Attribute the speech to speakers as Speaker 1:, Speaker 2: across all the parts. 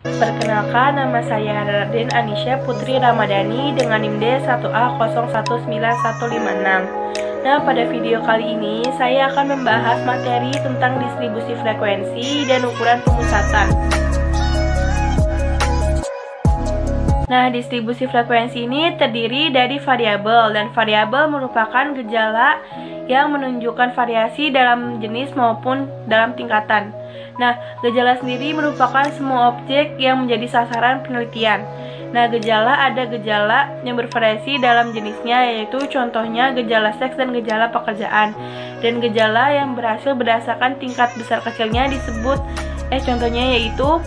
Speaker 1: Perkenalkan, nama saya Raden Anisha Putri Ramadhani dengan NIM D1A019156. Nah, pada video kali ini saya akan membahas materi tentang distribusi frekuensi dan ukuran pemusatan. Nah, distribusi frekuensi ini terdiri dari variabel, dan variabel merupakan gejala yang menunjukkan variasi dalam jenis maupun dalam tingkatan. Nah, gejala sendiri merupakan semua objek yang menjadi sasaran penelitian. Nah, ada gejala yang bervariasi dalam jenisnya, yaitu contohnya gejala seks dan gejala pekerjaan. Dan gejala yang berhasil berdasarkan tingkat besar kecilnya disebut contohnya yaitu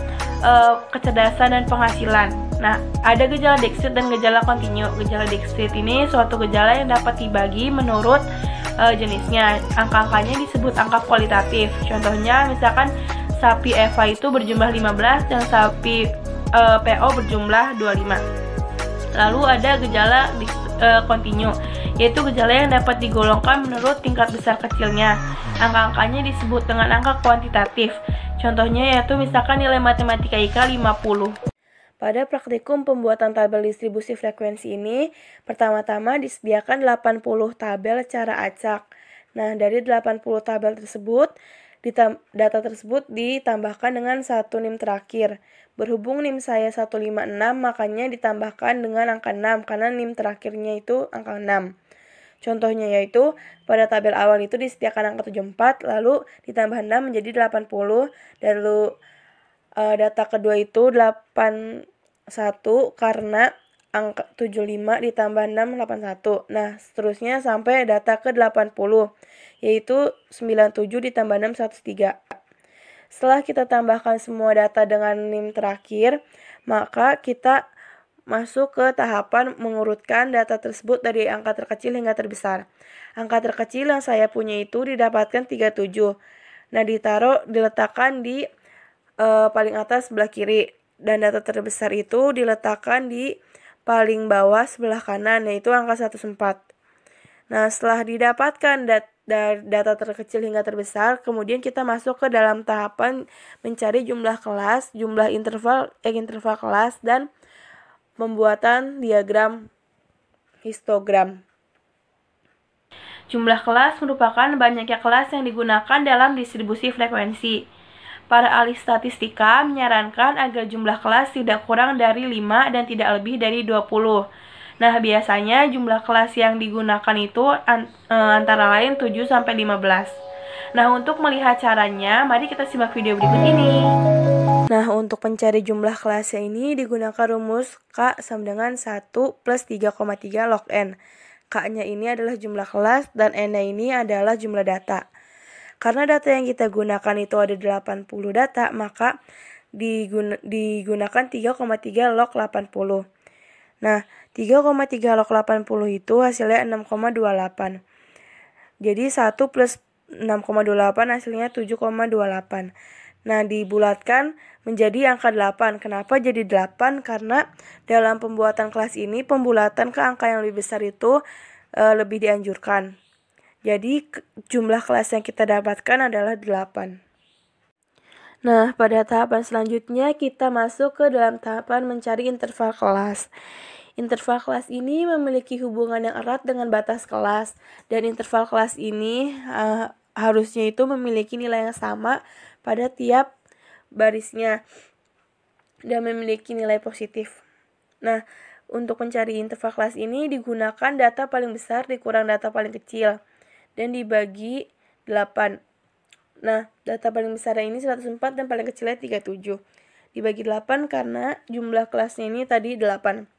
Speaker 1: kecerdasan dan penghasilan. Nah, ada gejala discrete dan gejala kontinu. Gejala discrete ini suatu gejala yang dapat dibagi menurut jenisnya. Angka-angkanya disebut angka kualitatif. Contohnya misalkan sapi Eva itu berjumlah 15 dan sapi PO berjumlah 25. Lalu ada gejala kontinu, yaitu gejala yang dapat digolongkan menurut tingkat besar kecilnya. Angka-angkanya disebut dengan angka kuantitatif. Contohnya yaitu misalkan nilai matematika IK 50. Pada praktikum pembuatan tabel distribusi frekuensi ini, pertama-tama disediakan 80 tabel secara acak. Nah, dari 80 tabel tersebut, data tersebut ditambahkan dengan satu NIM terakhir. Berhubung NIM saya 156, makanya ditambahkan dengan angka 6, karena NIM terakhirnya itu angka 6. Contohnya yaitu, pada tabel awal itu disediakan angka 74, lalu ditambah 6 menjadi 80, dan lalu data kedua itu 81 karena angka 75 ditambah 6, 81. Nah, seterusnya sampai data ke 80, yaitu 97 ditambah 6, 103. Setelah kita tambahkan semua data dengan NIM terakhir, maka kita masuk ke tahapan mengurutkan data tersebut dari angka terkecil hingga terbesar. Angka terkecil yang saya punya itu didapatkan 37. Nah, diletakkan di paling atas sebelah kiri, dan data terbesar itu diletakkan di paling bawah sebelah kanan, yaitu angka 104. Nah, setelah didapatkan data terkecil hingga terbesar, kemudian kita masuk ke dalam tahapan mencari jumlah kelas, jumlah interval kelas, dan pembuatan diagram histogram. Jumlah kelas merupakan banyaknya kelas yang digunakan dalam distribusi frekuensi. Para ahli statistika menyarankan agar jumlah kelas tidak kurang dari 5 dan tidak lebih dari 20. Nah, biasanya jumlah kelas yang digunakan itu antara lain 7 sampai 15. Nah, untuk melihat caranya, mari kita simak video berikut ini. Nah, untuk mencari jumlah kelasnya ini digunakan rumus K sama dengan 1 plus 3,3 log N. K-nya ini adalah jumlah kelas dan N-nya ini adalah jumlah data. Karena data yang kita gunakan itu ada 80 data, maka digunakan 3,3 log 80. Nah, 3,3 log 80 itu hasilnya 6,28. Jadi 1 plus 6,28 hasilnya 7,28. Nah, dibulatkan menjadi angka 8. Kenapa jadi 8? Karena dalam pembuatan kelas ini, pembulatan ke angka yang lebih besar itu lebih dianjurkan. Jadi, jumlah kelas yang kita dapatkan adalah 8. Nah, pada tahapan selanjutnya kita masuk ke dalam tahapan mencari interval kelas. Interval kelas ini memiliki hubungan yang erat dengan batas kelas, dan interval kelas ini harusnya itu memiliki nilai yang sama pada tiap barisnya dan memiliki nilai positif. Nah, untuk mencari interval kelas ini digunakan data paling besar dikurang data paling kecil dan dibagi 8. Nah, data paling besar ini 104 dan paling kecilnya 37. Dibagi 8 karena jumlah kelasnya ini tadi 8.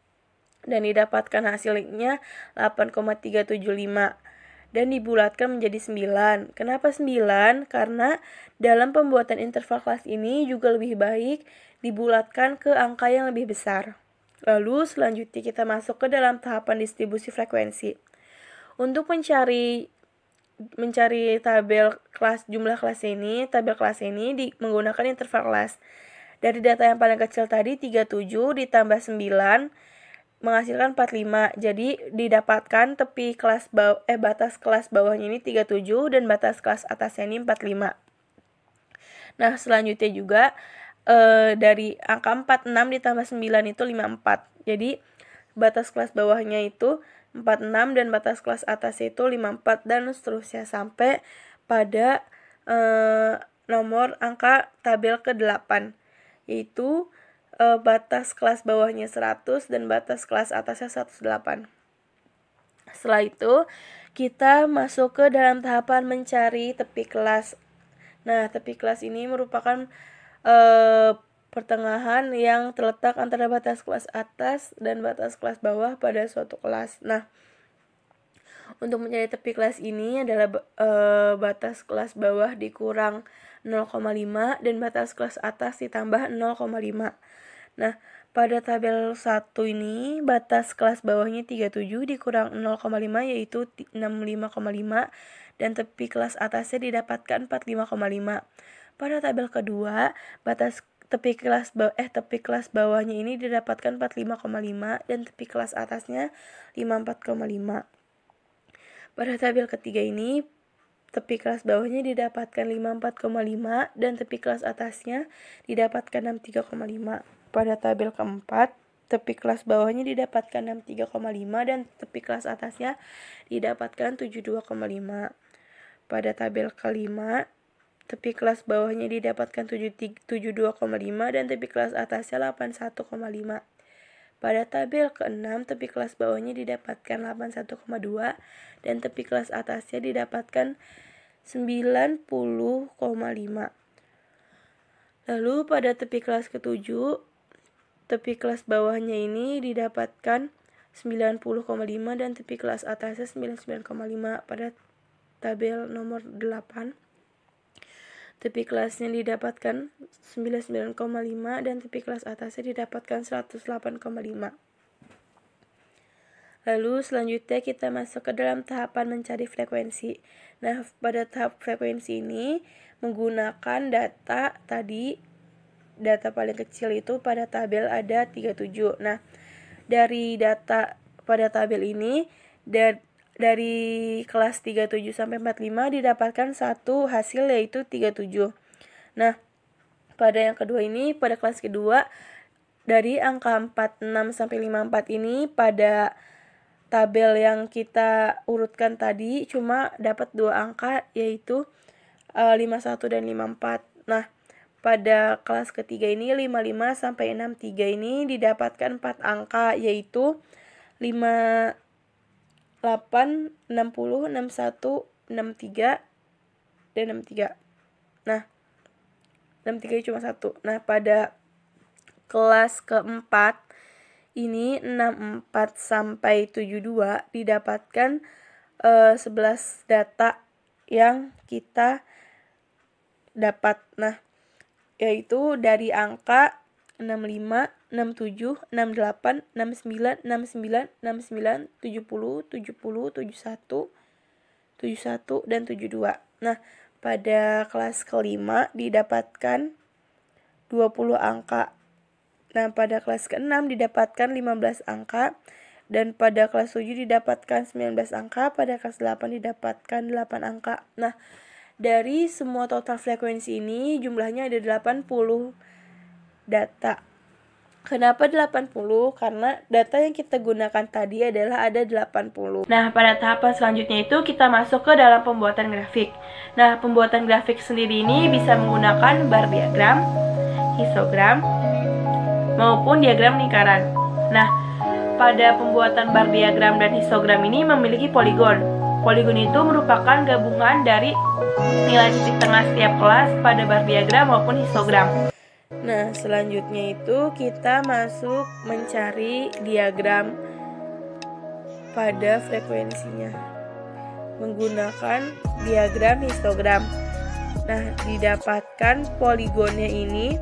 Speaker 1: Dan didapatkan hasilnya 8,375. Dan dibulatkan menjadi 9. Kenapa 9? Karena dalam pembuatan interval kelas ini juga lebih baik dibulatkan ke angka yang lebih besar. Lalu selanjutnya kita masuk ke dalam tahapan distribusi frekuensi. Untuk mencari tabel kelas jumlah kelas ini, menggunakan interval kelas. Dari data yang paling kecil tadi 37 ditambah 9 menghasilkan 45. Jadi didapatkan tepi kelas batas kelas bawahnya ini 37 dan batas kelas atasnya ini 45. Nah, selanjutnya juga dari angka 46 ditambah 9 itu 54. Jadi batas kelas bawahnya itu 46 dan batas kelas atasnya itu 54 dan seterusnya sampai pada nomor angka tabel ke-8, yaitu batas kelas bawahnya 100 dan batas kelas atasnya 108. Setelah itu kita masuk ke dalam tahapan mencari tepi kelas. Nah, tepi kelas ini merupakan pertengahan yang terletak antara batas kelas atas dan batas kelas bawah pada suatu kelas. Nah, untuk mencari tepi kelas ini adalah batas kelas bawah dikurang 0,5 dan batas kelas atas ditambah 0,5. Nah, pada tabel 1 ini batas kelas bawahnya 37 dikurang 0,5 yaitu 65,5 dan tepi kelas atasnya didapatkan 45,5. Pada tabel kedua, batas tepi kelas bawahnya ini didapatkan 45,5 dan tepi kelas atasnya 54,5. Pada tabel ketiga ini, tepi kelas bawahnya didapatkan 54,5 dan tepi kelas atasnya didapatkan 63,5. Pada tabel keempat, tepi kelas bawahnya didapatkan 63,5 dan tepi kelas atasnya didapatkan 72,5. Pada tabel kelima, tepi kelas bawahnya didapatkan 72,5 dan tepi kelas atasnya 81,5. Pada tabel ke-6, tepi kelas bawahnya didapatkan 81,2 dan tepi kelas atasnya didapatkan 90,5. Lalu pada tepi kelas ke-7, tepi kelas bawahnya ini didapatkan 90,5 dan tepi kelas atasnya 99,5. Pada tabel nomor 8, tepi kelasnya didapatkan 99,5 dan tepi kelas atasnya didapatkan 108,5. Lalu selanjutnya kita masuk ke dalam tahapan mencari frekuensi. Nah, pada tahap frekuensi ini menggunakan data paling kecil itu pada tabel ada 37. Nah, dari data pada tabel ini dari kelas 37 sampai 45 didapatkan satu hasil yaitu 37. Nah, pada yang kedua ini, pada kelas kedua dari angka 46 sampai 54 ini pada tabel yang kita urutkan tadi cuma dapat 2 angka yaitu 51 dan 54. Nah, pada kelas ketiga ini 55 sampai 63 ini didapatkan 4 angka yaitu 58, 60, 61, 63 dan 63. Nah, 63 cuma 1. Nah, pada kelas keempat ini 64 sampai 72 didapatkan 11 data yang kita dapat. Nah, yaitu dari angka 65, 67, 68, 69, 69, 69, 70, 70, 71, 71 dan 72. Nah, pada kelas kelima didapatkan 20 angka. Nah, pada kelas ke-6 didapatkan 15 angka dan pada kelas 7 didapatkan 19 angka, pada kelas 8 didapatkan 8 angka. Nah, dari semua total frekuensi ini jumlahnya ada 80 data. Kenapa 80? Karena data yang kita gunakan tadi adalah ada 80. Nah, pada tahapan selanjutnya itu kita masuk ke dalam pembuatan grafik. Nah, pembuatan grafik sendiri ini bisa menggunakan bar diagram, histogram, maupun diagram lingkaran. Nah, pada pembuatan bar diagram dan histogram ini memiliki poligon. Poligon itu merupakan gabungan dari nilai titik tengah setiap kelas pada bar diagram maupun histogram. Nah, selanjutnya itu kita masuk mencari diagram pada frekuensinya menggunakan diagram histogram. Nah, didapatkan poligonnya ini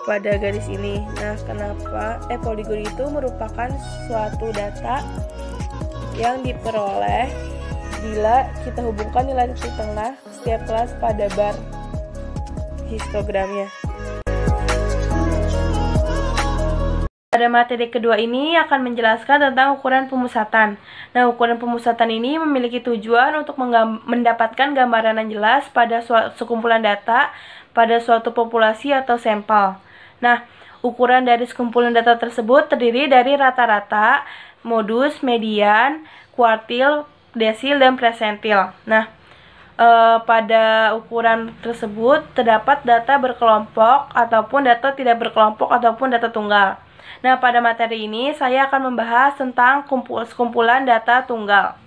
Speaker 1: pada garis ini. Nah, kenapa poligon itu merupakan suatu data yang diperoleh bila kita hubungkan nilai titik tengah setiap kelas pada bar histogramnya. Pada materi kedua ini akan menjelaskan tentang ukuran pemusatan. Nah, ukuran pemusatan ini memiliki tujuan untuk mendapatkan gambaran yang jelas pada sekumpulan data pada suatu populasi atau sampel. Nah, ukuran dari sekumpulan data tersebut terdiri dari rata-rata, modus, median, kuartil, desil, dan persentil. Nah, pada ukuran tersebut terdapat data berkelompok ataupun data tidak berkelompok ataupun data tunggal. Nah, pada materi ini saya akan membahas tentang kumpulan data tunggal.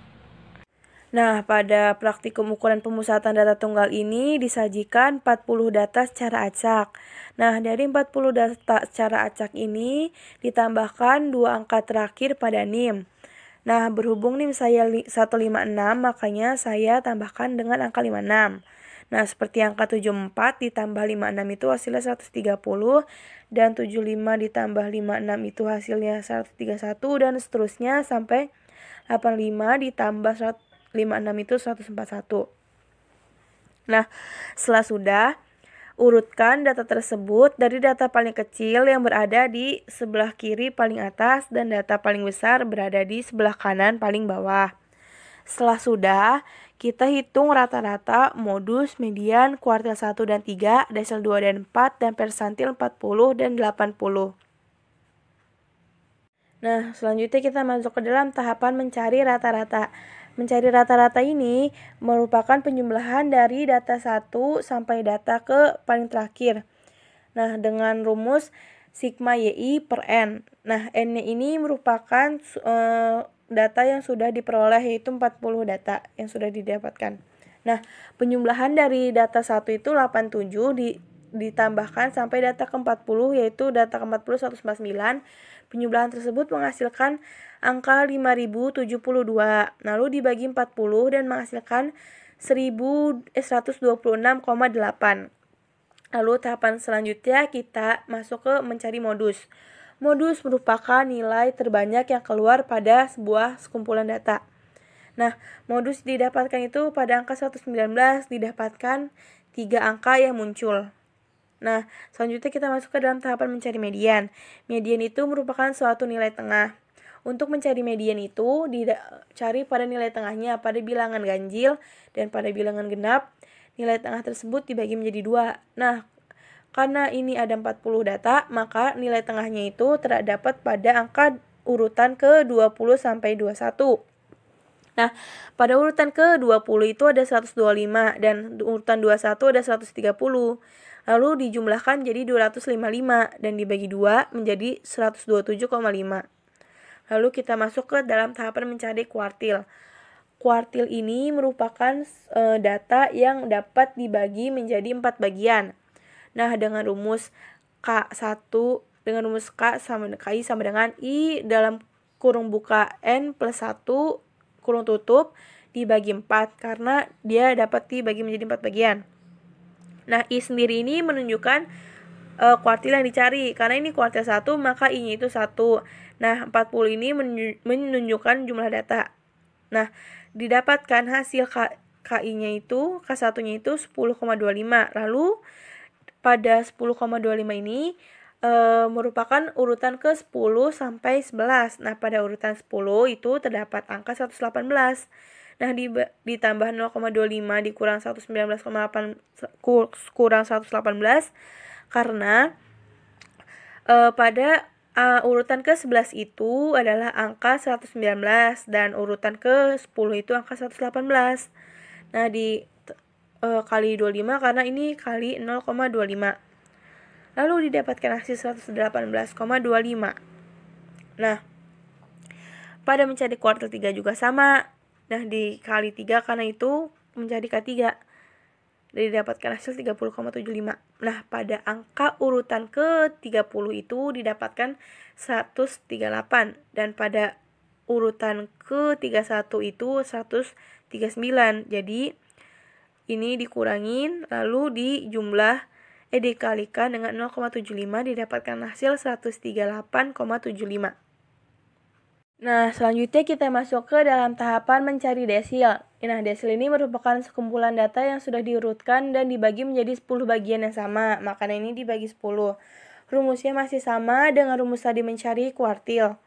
Speaker 1: Nah, pada praktikum ukuran pemusatan data tunggal ini disajikan 40 data secara acak. Nah, dari 40 data secara acak ini ditambahkan 2 angka terakhir pada NIM. Nah, berhubung NIM saya 156, makanya saya tambahkan dengan angka 56. Nah, seperti angka 74 ditambah 56 itu hasilnya 130, dan 75 ditambah 56 itu hasilnya 131, dan seterusnya sampai 85 ditambah 56 itu 141. Nah, setelah sudah, urutkan data tersebut dari data paling kecil yang berada di sebelah kiri paling atas dan data paling besar berada di sebelah kanan paling bawah. Setelah sudah, kita hitung rata-rata, modus, median, kuartil 1 dan 3, desil 2 dan 4, dan persentil 40 dan 80. Nah, selanjutnya kita masuk ke dalam tahapan mencari rata-rata. Mencari rata-rata ini merupakan penjumlahan dari data 1 sampai data ke paling terakhir. Nah, dengan rumus sigma YI per N. Nah, N-nya ini merupakan data yang sudah diperoleh, yaitu 40 data yang sudah didapatkan. Nah, penjumlahan dari data 1 itu 87 ditambahkan sampai data ke-40, yaitu data ke-40 149. Penjumlahan tersebut menghasilkan angka 5072, lalu dibagi 40 dan menghasilkan 126,8. Lalu tahapan selanjutnya kita masuk ke mencari modus. Modus merupakan nilai terbanyak yang keluar pada sebuah sekumpulan data. Nah, modus didapatkan itu pada angka 119 didapatkan 3 angka yang muncul. Nah, selanjutnya kita masuk ke dalam tahapan mencari median. Median itu merupakan suatu nilai tengah. Untuk mencari median itu dicari pada nilai tengahnya pada bilangan ganjil dan pada bilangan genap. Nilai tengah tersebut dibagi menjadi 2. Nah, karena ini ada 40 data, maka nilai tengahnya itu terdapat pada angka urutan ke-20 sampai 21. Nah, pada urutan ke-20 itu ada 125 dan urutan 21 ada 130. Lalu dijumlahkan jadi 255 dan dibagi 2 menjadi 127,5. Lalu kita masuk ke dalam tahapan mencari kuartil. Kuartil ini merupakan data yang dapat dibagi menjadi 4 bagian. Nah, dengan rumus K1 dengan rumus K sama KI sama dengan I dalam kurung buka N plus 1 kurung tutup dibagi 4 karena dia dapat dibagi menjadi 4 bagian. Nah, I sendiri ini menunjukkan kuartil yang dicari. Karena ini kuartil 1, maka I-nya itu 1. Nah, 40 ini menunjukkan jumlah data. Nah, didapatkan hasil KI-nya itu, K1-nya itu 10,25. Lalu, pada 10,25 ini merupakan urutan ke-10 sampai 11. Nah, pada urutan 10 itu terdapat angka 118. Nah, ditambah 0,25 dikurang 119,8 kurang 118 karena pada urutan ke-11 itu adalah angka 119 dan urutan ke-10 itu angka 118. Nah, kali 25 karena ini kali 0,25. Lalu didapatkan hasil 118,25. Nah, pada mencari kuartil 3 juga sama. Nah, dikali 3 karena itu mencari K3. Dan didapatkan hasil 30,75. Nah, pada angka urutan ke-30 itu didapatkan 138. Dan pada urutan ke-31 itu 139. Jadi, ini dikurangin lalu dikalikan dengan 0,75 didapatkan hasil 138,75. Nah, selanjutnya kita masuk ke dalam tahapan mencari desil. Nah, desil ini merupakan sekumpulan data yang sudah diurutkan dan dibagi menjadi 10 bagian yang sama. Makanya ini dibagi 10. Rumusnya masih sama dengan rumus tadi mencari kuartil.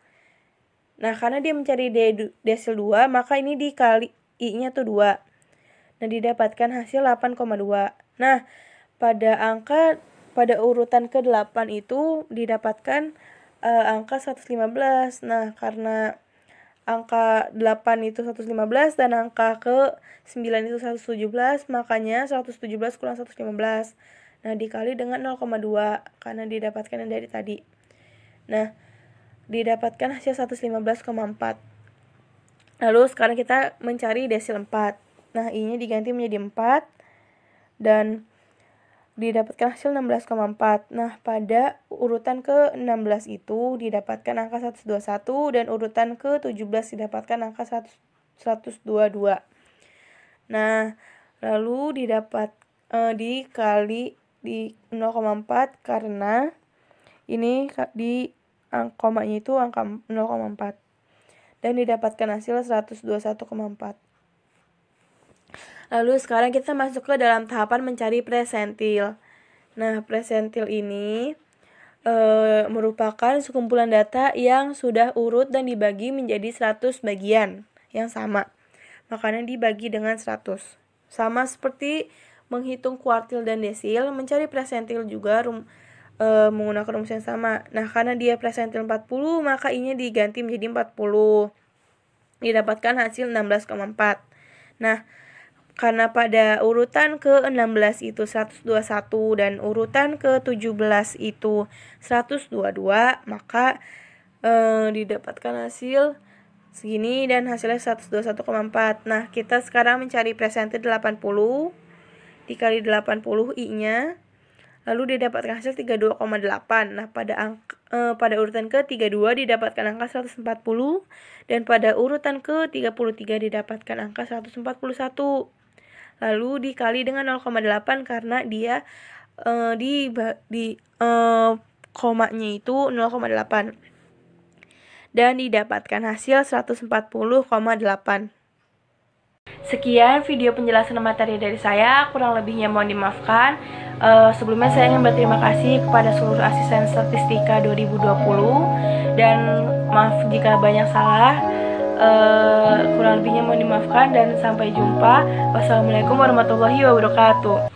Speaker 1: Nah, karena dia mencari desil 2, maka ini dikali I-nya tuh 2. Nah, didapatkan hasil 8,2. Nah, pada urutan ke-8 itu didapatkan angka 115. Nah, karena angka 8 itu 115 dan angka ke-9 itu 117, makanya 117 kurang 115. Nah, dikali dengan 0,2 karena didapatkan yang dari tadi. Nah, didapatkan hasil 115,4. Lalu sekarang kita mencari desil 4. Nah, I-nya diganti menjadi 4 dan didapatkan hasil 16,4. Nah, pada urutan ke-16 itu didapatkan angka 121 dan urutan ke-17 didapatkan angka 122. Nah, lalu dikali di 0,4 karena ini di komanya itu angka 0,4 dan didapatkan hasil 121,4. Lalu sekarang kita masuk ke dalam tahapan mencari presentil. Nah, presentil ini merupakan sekumpulan data yang sudah urut dan dibagi menjadi 100 bagian yang sama. Makanya dibagi dengan 100. Sama seperti menghitung kuartil dan desil, mencari presentil juga menggunakan rumus yang sama. Nah, karena dia presentil 40, maka I-nya diganti menjadi 40. Didapatkan hasil 16,4. Nah, karena pada urutan ke-16 itu 121 dan urutan ke-17 itu 122, maka didapatkan hasil segini dan hasilnya 121,4. Nah, kita sekarang mencari presentil 80 dikali 80 I-nya, lalu didapatkan hasil 32,8. Nah, pada urutan ke-32 didapatkan angka 140 dan pada urutan ke-33 didapatkan angka 141. Lalu dikali dengan 0,8 karena dia komanya itu 0,8 dan didapatkan hasil 140,8. Sekian video penjelasan materi dari saya, kurang lebihnya mohon dimaafkan. Sebelumnya saya ingin berterima kasih kepada seluruh asisten statistika 2020 dan maaf jika banyak salah. Kurang lebihnya mohon dimaafkan dan sampai jumpa. Wassalamualaikum warahmatullahi wabarakatuh.